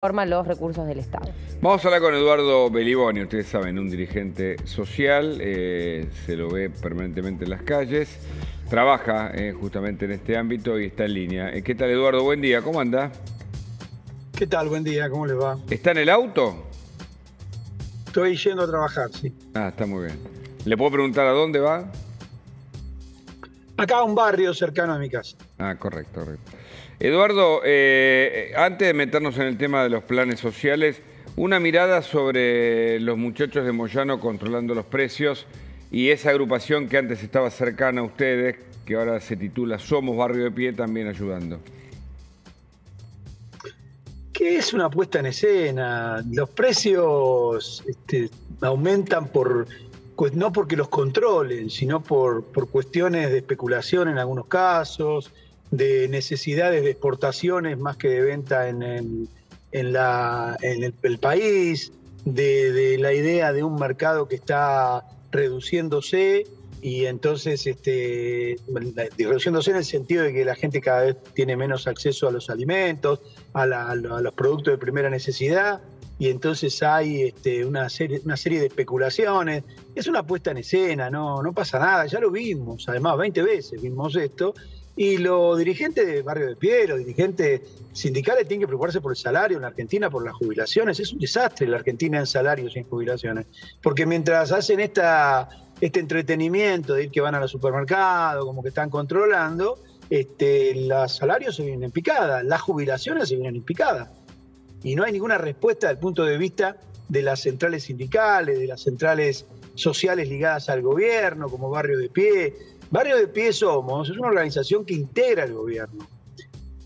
forman los recursos del Estado. Vamos a hablar con Eduardo Beliboni, ustedes saben, un dirigente social, se lo ve permanentemente en las calles, trabaja justamente en este ámbito y está en línea. ¿Qué tal, Eduardo? Buen día, ¿cómo anda? ¿Qué tal? Buen día, ¿cómo les va? ¿Está en el auto? Estoy yendo a trabajar, sí. Ah, está muy bien. ¿Le puedo preguntar a dónde va? Acá a un barrio cercano a mi casa. Ah, correcto, correcto. Eduardo, antes de meternos en el tema de los planes sociales, una mirada sobre los muchachos de Moyano controlando los precios y esa agrupación que antes estaba cercana a ustedes, que ahora se titula Somos Barrio de Pie, también ayudando. ¿Qué es una puesta en escena? Los precios aumentan no porque los controlen, sino por cuestiones de especulación en algunos casos, de necesidades de exportaciones más que de venta en el país, de la idea de un mercado que está reduciéndose y entonces reduciéndose en el sentido de que la gente cada vez tiene menos acceso a los alimentos, a los productos de primera necesidad, y entonces hay una serie de especulaciones. Es una puesta en escena, no pasa nada, ya lo vimos, además 20 veces vimos esto. Y los dirigentes de Barrio de Pie, los dirigentes sindicales tienen que preocuparse por el salario en la Argentina, por las jubilaciones. Es un desastre la Argentina en salarios y en jubilaciones. Porque mientras hacen este entretenimiento de ir que van a los supermercados, como que están controlando, los salarios se vienen en picada, las jubilaciones se vienen en picada. Y no hay ninguna respuesta desde el punto de vista de las centrales sindicales, de las centrales sociales ligadas al gobierno, como Barrio de Pie. Barrio de Pie Somos es una organización que integra al gobierno.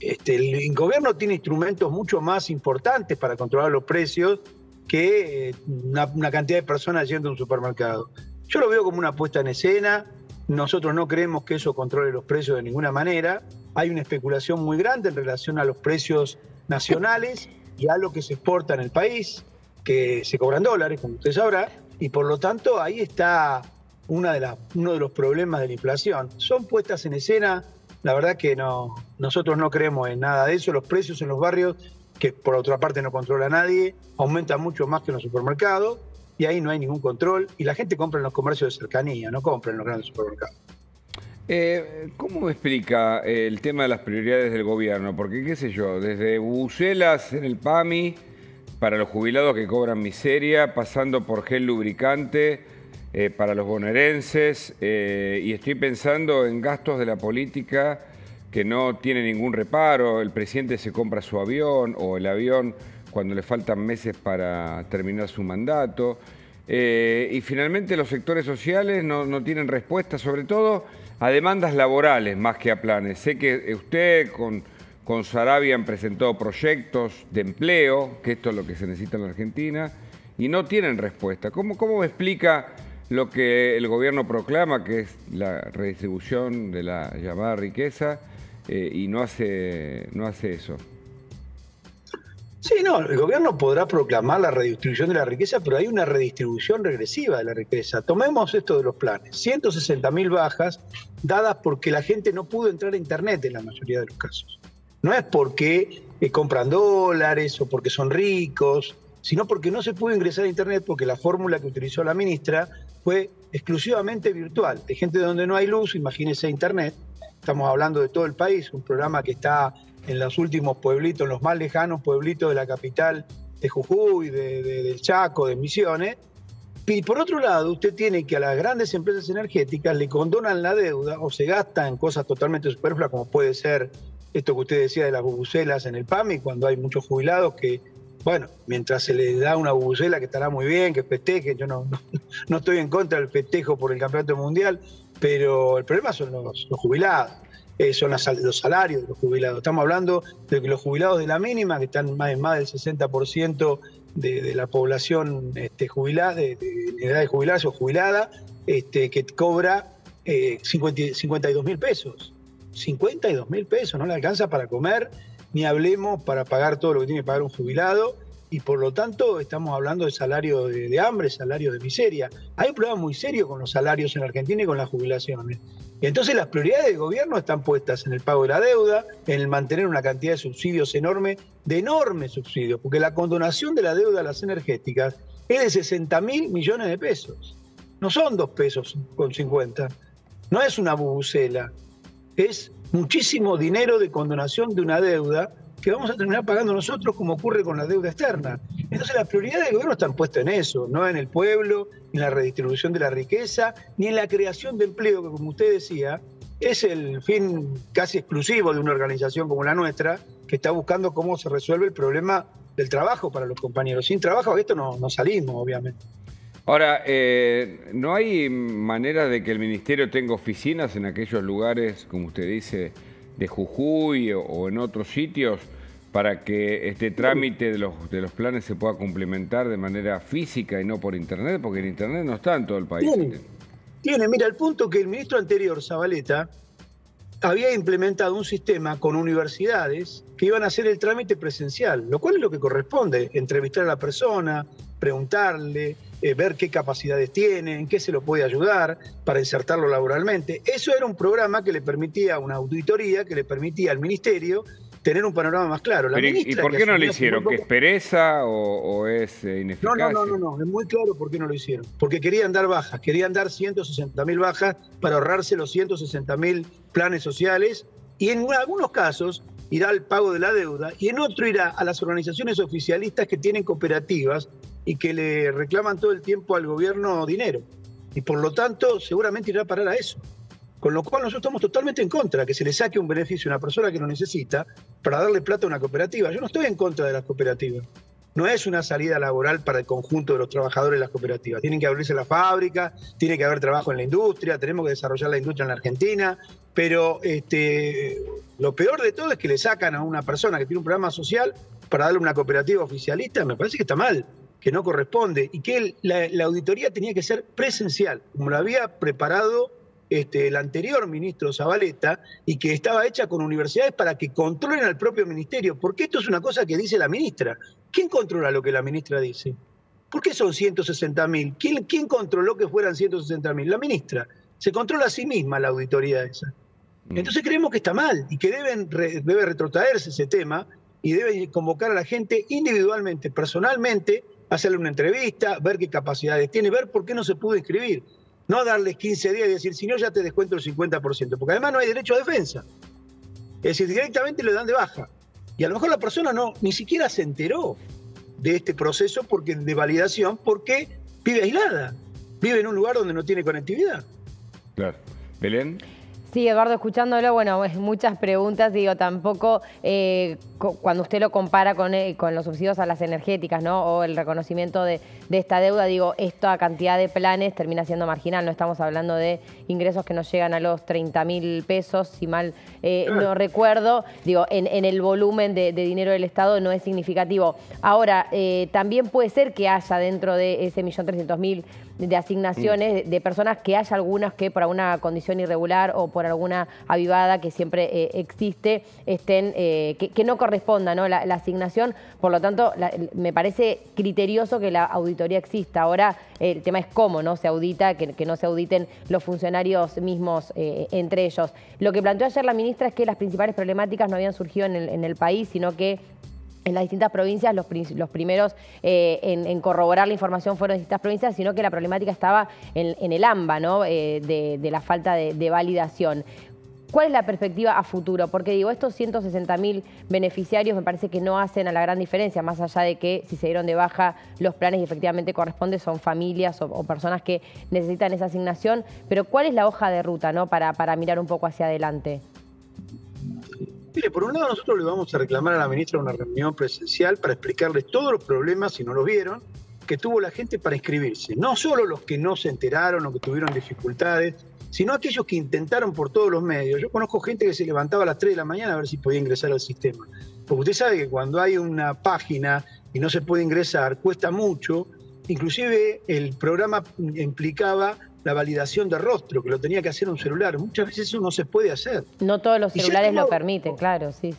El gobierno tiene instrumentos mucho más importantes para controlar los precios que una cantidad de personas yendo a un supermercado. Yo lo veo como una puesta en escena. Nosotros no creemos que eso controle los precios de ninguna manera. Hay una especulación muy grande en relación a los precios nacionales y a lo que se exporta en el país, que se cobran dólares, como usted sabrá, y por lo tanto ahí está uno de los problemas de la inflación. Son puestas en escena, la verdad que nosotros no creemos en nada de eso. Los precios en los barrios, que por otra parte no controla nadie, aumentan mucho más que en los supermercados, y ahí no hay ningún control, y la gente compra en los comercios de cercanía, no compra en los grandes supermercados. ¿Cómo me explica el tema de las prioridades del gobierno? Porque, qué sé yo, desde bubucelas en el PAMI, para los jubilados que cobran miseria, pasando por gel lubricante, para los bonaerenses, y estoy pensando en gastos de la política que no tiene ningún reparo. El presidente se compra su avión o el avión cuando le faltan meses para terminar su mandato. Y finalmente los sectores sociales no tienen respuesta, sobre todo a demandas laborales más que a planes. Sé que usted con Sarabia han presentado proyectos de empleo, que esto es lo que se necesita en la Argentina, y no tienen respuesta. ¿Cómo me explica lo que el gobierno proclama, que es la redistribución de la llamada riqueza, y no hace eso? Sí, no, el gobierno podrá proclamar la redistribución de la riqueza, pero hay una redistribución regresiva de la riqueza. Tomemos esto de los planes. 160.000 bajas dadas porque la gente no pudo entrar a Internet en la mayoría de los casos. No es porque compran dólares o porque son ricos, sino porque no se pudo ingresar a Internet porque la fórmula que utilizó la ministra fue exclusivamente virtual. De gente donde no hay luz, imagínese Internet. Estamos hablando de todo el país, un programa que está en los últimos pueblitos, en los más lejanos pueblitos de la capital de Jujuy, del Chaco, de Misiones. Y por otro lado, usted tiene que a las grandes empresas energéticas le condonan la deuda o se gasta en cosas totalmente superfluas, como puede ser esto que usted decía de las bubucelas en el PAMI, cuando hay muchos jubilados que, bueno, mientras se les da una bubucela, que estará muy bien, que festejen, yo no estoy en contra del festejo por el campeonato mundial, pero el problema son los jubilados. Son los salarios de los jubilados. Estamos hablando de que los jubilados de la mínima, que están más del 60% de la población jubilada, de edad de jubilarse o jubilada, que cobra 52.000 pesos. 52.000 pesos, no le alcanza para comer, ni hablemos para pagar todo lo que tiene que pagar un jubilado. y por lo tanto estamos hablando de salario de hambre, salario de miseria. Hay un problema muy serio con los salarios en Argentina y con las jubilaciones. Y entonces las prioridades del gobierno están puestas en el pago de la deuda, en el mantener una cantidad de subsidios enorme, de enormes subsidios, porque la condonación de la deuda a las energéticas es de 60.000 millones de pesos. No son 2 pesos con 50. No es una bubucela. Es muchísimo dinero de condonación de una deuda que vamos a terminar pagando nosotros, como ocurre con la deuda externa. Entonces las prioridades del gobierno están puestas en eso, no en el pueblo, ni en la redistribución de la riqueza, ni en la creación de empleo, que como usted decía, es el fin casi exclusivo de una organización como la nuestra, que está buscando cómo se resuelve el problema del trabajo para los compañeros. Sin trabajo de esto no salimos, obviamente. Ahora, ¿no hay manera de que el ministerio tenga oficinas en aquellos lugares, como usted dice, de Jujuy o en otros sitios, para que este trámite de los planes se pueda complementar de manera física y no por internet? Porque el internet no está en todo el país. Tiene, mira, el punto que el ministro anterior, Zabaleta, había implementado un sistema con universidades que iban a hacer el trámite presencial, lo cual es lo que corresponde: entrevistar a la persona, preguntarle, ver qué capacidades tiene, en qué se lo puede ayudar para insertarlo laboralmente. Eso era un programa que le permitía, una auditoría que le permitía al ministerio tener un panorama más claro. ¿Y por qué no lo hicieron? ¿Que es pereza o es ineficacia? No, es muy claro por qué no lo hicieron. Porque querían dar bajas, querían dar 160.000 bajas para ahorrarse los 160.000 planes sociales, y en algunos casos irá al pago de la deuda y en otro irá a las organizaciones oficialistas que tienen cooperativas y que le reclaman todo el tiempo al gobierno dinero. Y por lo tanto seguramente irá a parar a eso. Con lo cual nosotros estamos totalmente en contra, que se le saque un beneficio a una persona que lo necesita para darle plata a una cooperativa. Yo no estoy en contra de las cooperativas. No es una salida laboral para el conjunto de los trabajadores de las cooperativas. Tienen que abrirse las fábricas, tiene que haber trabajo en la industria, tenemos que desarrollar la industria en la Argentina, pero lo peor de todo es que le sacan a una persona que tiene un programa social para darle una cooperativa oficialista. Me parece que está mal, que no corresponde, y que la auditoría tenía que ser presencial, como lo había preparado el anterior ministro Zabaleta, y que estaba hecha con universidades para que controlen al propio ministerio, porque esto es una cosa que dice la ministra. ¿Quién controla lo que la ministra dice? ¿Por qué son 160.000? ¿Quién controló que fueran 160.000? La ministra. Se controla a sí misma la auditoría esa. Entonces creemos que está mal y que debe retrotraerse ese tema y debe convocar a la gente individualmente, personalmente, hacerle una entrevista, ver qué capacidades tiene, ver por qué no se pudo inscribir. No darles 15 días y decir, si no, ya te descuento el 50%, porque además no hay derecho a defensa. Es decir, directamente le dan de baja. Y a lo mejor la persona ni siquiera se enteró de este proceso de validación, porque vive aislada, vive en un lugar donde no tiene conectividad. Claro. ¿Belén? Sí, Eduardo, escuchándolo, bueno, muchas preguntas, digo, tampoco cuando usted lo compara con los subsidios a las energéticas, ¿no? O el reconocimiento de esta deuda, digo, esta cantidad de planes termina siendo marginal, no estamos hablando de ingresos que nos llegan a los 30.000 pesos, si mal no recuerdo, digo, en el volumen de dinero del Estado no es significativo. Ahora, también puede ser que haya dentro de ese 1.300.000 de asignaciones de personas, que haya algunas que por alguna condición irregular o por alguna avivada que siempre existe, que no corresponda, ¿no? la asignación. Por lo tanto, me parece criterioso que la auditoría exista. Ahora el tema es cómo no se audita, que no se auditen los funcionarios mismos entre ellos. Lo que planteó ayer la ministra es que las principales problemáticas no habían surgido en el país, sino que en las distintas provincias, los primeros en corroborar la información fueron distintas provincias, sino que la problemática estaba en el AMBA, ¿no? de la falta de validación. ¿Cuál es la perspectiva a futuro? Porque digo, estos 160.000 beneficiarios me parece que no hacen a la gran diferencia, más allá de que si se dieron de baja los planes y efectivamente corresponde, son familias o personas que necesitan esa asignación. Pero ¿cuál es la hoja de ruta, ¿no? para mirar un poco hacia adelante? Mire, por un lado nosotros le vamos a reclamar a la ministra una reunión presencial para explicarles todos los problemas, si no los vieron, que tuvo la gente para inscribirse. No solo los que no se enteraron o que tuvieron dificultades, sino aquellos que intentaron por todos los medios. Yo conozco gente que se levantaba a las 3 de la mañana a ver si podía ingresar al sistema. Porque usted sabe que cuando hay una página y no se puede ingresar, cuesta mucho. Inclusive el programa implicaba la validación de rostro, que lo tenía que hacer un celular. Muchas veces eso no se puede hacer. No todos los celulares lo permiten, claro, sí.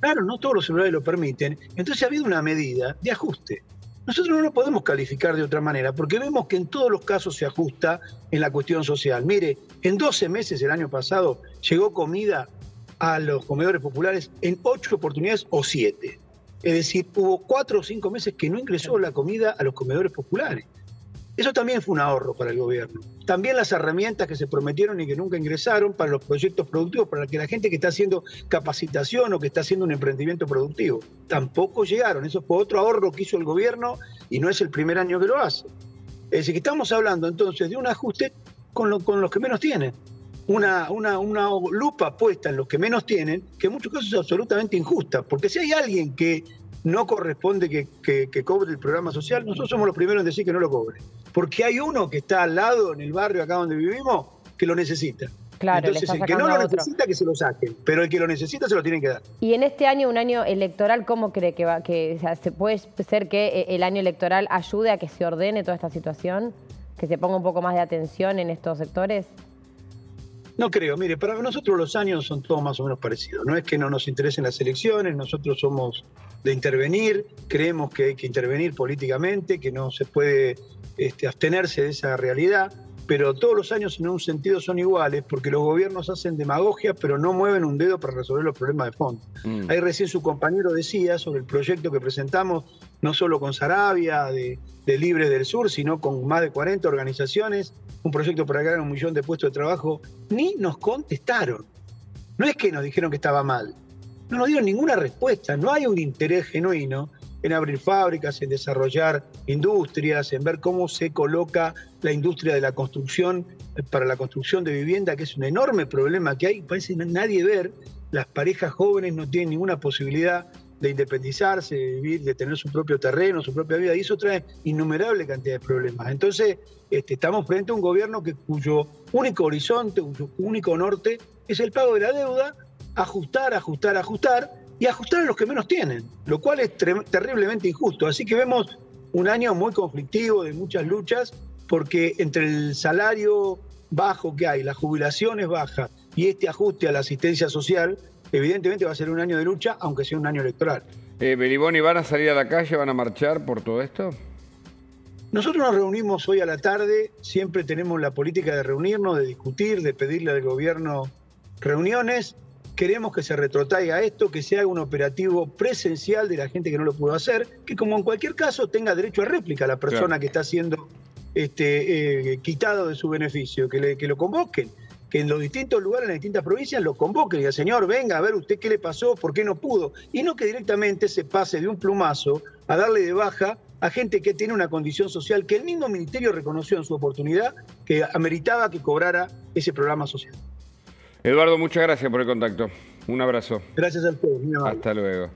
Claro, no todos los celulares lo permiten. Entonces ha habido una medida de ajuste. Nosotros no lo podemos calificar de otra manera, porque vemos que en todos los casos se ajusta en la cuestión social. Mire, en 12 meses el año pasado llegó comida a los comedores populares en 8 oportunidades o 7. Es decir, hubo 4 o 5 meses que no ingresó la comida a los comedores populares. Eso también fue un ahorro para el gobierno. También las herramientas que se prometieron y que nunca ingresaron para los proyectos productivos, para que la gente que está haciendo capacitación o que está haciendo un emprendimiento productivo, tampoco llegaron. Eso fue otro ahorro que hizo el gobierno y no es el primer año que lo hace. Es decir, que estamos hablando entonces de un ajuste con los que menos tienen. Una lupa puesta en los que menos tienen, que en muchos casos es absolutamente injusta, porque si hay alguien que no corresponde que cobre el programa social, nosotros somos los primeros en decir que no lo cobre. Porque hay uno que está al lado, en el barrio acá donde vivimos, que lo necesita. Claro, entonces el que no lo necesita, que se lo saquen, pero el que lo necesita se lo tienen que dar. Y en este año, un año electoral, ¿cómo cree que va? O sea, ¿se puede ser que el año electoral ayude a que se ordene toda esta situación? ¿Que se ponga un poco más de atención en estos sectores? No creo, mire, para nosotros los años son todos más o menos parecidos. No es que no nos interesen las elecciones, nosotros somos de intervenir, creemos que hay que intervenir políticamente, que no se puede abstenerse de esa realidad, pero todos los años en un sentido son iguales, porque los gobiernos hacen demagogia, pero no mueven un dedo para resolver los problemas de fondo. Ahí recién su compañero decía sobre el proyecto que presentamos, no solo con Sarabia, de Libres del Sur, sino con más de 40 organizaciones, un proyecto para crear 1 millón de puestos de trabajo. Ni nos contestaron. No es que nos dijeron que estaba mal, no nos dieron ninguna respuesta. No hay un interés genuino en abrir fábricas, en desarrollar industrias, en ver cómo se coloca la industria de la construcción para la construcción de vivienda, que es un enorme problema que hay. Parece nadie ver. Las parejas jóvenes no tienen ninguna posibilidad de independizarse, de vivir, de tener su propio terreno, su propia vida, y eso trae innumerable cantidad de problemas. Entonces, estamos frente a un gobierno cuyo único horizonte, cuyo único norte es el pago de la deuda, ajustar y ajustar a los que menos tienen, lo cual es terriblemente injusto. Así que vemos un año muy conflictivo, de muchas luchas, porque entre el salario bajo que hay, las jubilaciones bajas y este ajuste a la asistencia social, evidentemente va a ser un año de lucha, aunque sea un año electoral. Beliboni, ¿van a salir a la calle, van a marchar por todo esto? Nosotros nos reunimos hoy a la tarde, siempre tenemos la política de reunirnos, de discutir, de pedirle al gobierno reuniones. Queremos que se retrotraiga esto, que se haga un operativo presencial de la gente que no lo pudo hacer, que como en cualquier caso tenga derecho a réplica la persona que está siendo quitado de su beneficio, que lo convoquen, que en los distintos lugares, en las distintas provincias, lo convoquen y diga, señor, venga a ver usted qué le pasó, por qué no pudo, y no que directamente se pase de un plumazo a darle de baja a gente que tiene una condición social que el mismo ministerio reconoció en su oportunidad que ameritaba que cobrara ese programa social. Eduardo, muchas gracias por el contacto. Un abrazo. Gracias a ustedes. Hasta luego.